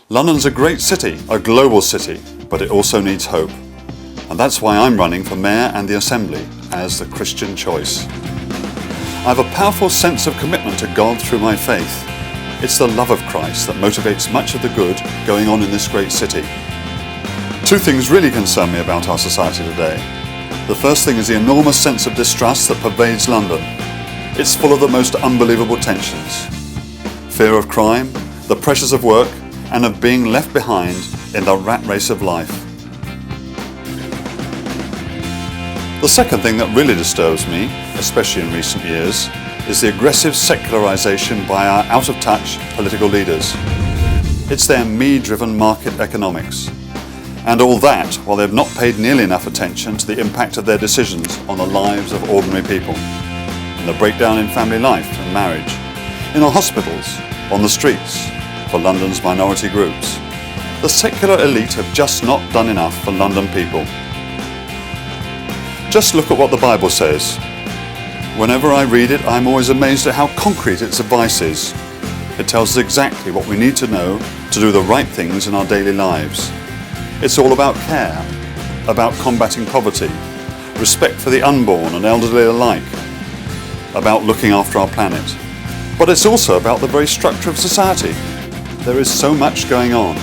London's a great city, a global city, but it also needs hope. And that's why I'm running for Mayor and the Assembly as the Christian choice. I have a powerful sense of commitment to God through my faith. It's the love of Christ that motivates much of the good going on in this great city. Two things really concern me about our society today. The first thing is the enormous sense of distrust that pervades London. It's full of the most unbelievable tensions. Fear of crime, the pressures of work, and of being left behind in the rat race of life. The second thing that really disturbs me, especially in recent years, is the aggressive secularization by our out-of-touch political leaders. It's their me-driven market economics. And all that while they've not paid nearly enough attention to the impact of their decisions on the lives of ordinary people, in the breakdown in family life and marriage, in our hospitals, on the streets, for London's minority groups. The secular elite have just not done enough for London people. Just look at what the Bible says. Whenever I read it, I'm always amazed at how concrete its advice is. It tells us exactly what we need to know to do the right things in our daily lives. It's all about care, about combating poverty, respect for the unborn and elderly alike, about looking after our planet. But it's also about the very structure of society. There is so much going on.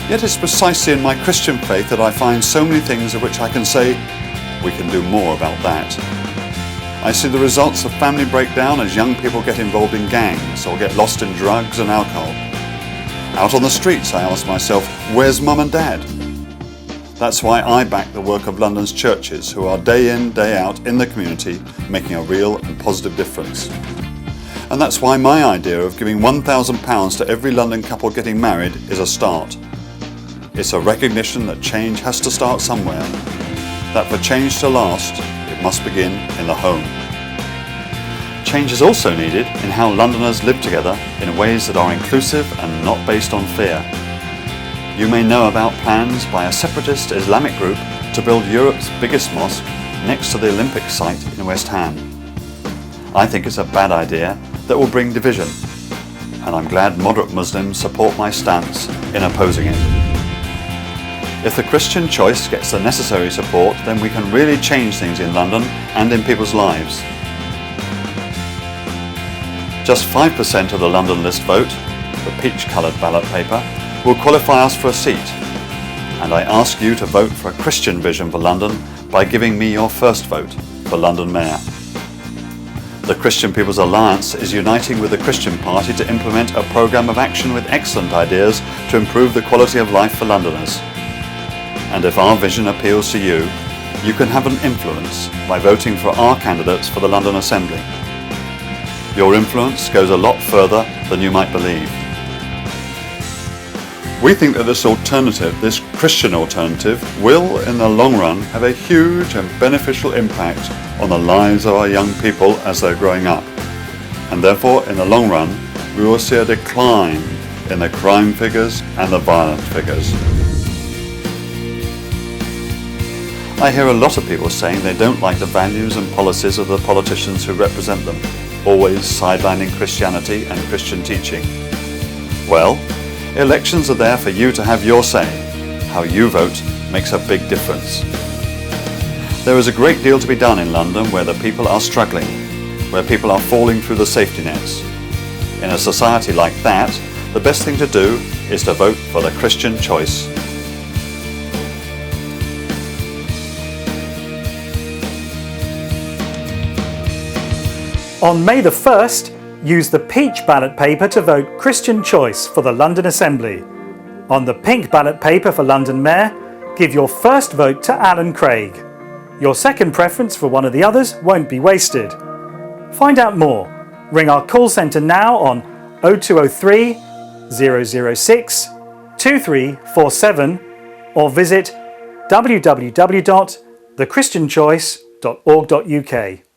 Yet it's precisely in my Christian faith that I find so many things of which I can say, we can do more about that. I see the results of family breakdown as young people get involved in gangs or get lost in drugs and alcohol. Out on the streets I ask myself, where's mum and dad? That's why I back the work of London's churches, who are day in, day out in the community making a real and positive difference. And that's why my idea of giving £1,000 to every London couple getting married is a start. It's a recognition that change has to start somewhere, that for change to last, it must begin in the home. Change is also needed in how Londoners live together in ways that are inclusive and not based on fear. You may know about plans by a separatist Islamic group to build Europe's biggest mosque next to the Olympic site in West Ham. I think it's a bad idea that will bring division, and I'm glad moderate Muslims support my stance in opposing it. If the Christian choice gets the necessary support, then we can really change things in London and in people's lives. Just 5% of the London list vote, the peach-coloured ballot paper, will qualify us for a seat. And I ask you to vote for a Christian vision for London by giving me your first vote for London Mayor. The Christian People's Alliance is uniting with the Christian Party to implement a programme of action with excellent ideas to improve the quality of life for Londoners. And if our vision appeals to you, you can have an influence by voting for our candidates for the London Assembly. Your influence goes a lot further than you might believe. We think that this alternative, this Christian alternative, will in the long run have a huge and beneficial impact on the lives of our young people as they're growing up. And therefore, in the long run, we will see a decline in the crime figures and the violent figures. I hear a lot of people saying they don't like the values and policies of the politicians who represent them, always sidelining Christianity and Christian teaching. Well, elections are there for you to have your say. How you vote makes a big difference. There is a great deal to be done in London where the people are struggling, where people are falling through the safety nets. In a society like that, the best thing to do is to vote for the Christian choice. On May the 1st, use the peach ballot paper to vote Christian choice for the London Assembly. On the pink ballot paper for London Mayor, give your first vote to Alan Craig. Your second preference for one of the others won't be wasted. Find out more. Ring our call centre now on 0203 006 2347 or visit www.thechristianchoice.org.uk.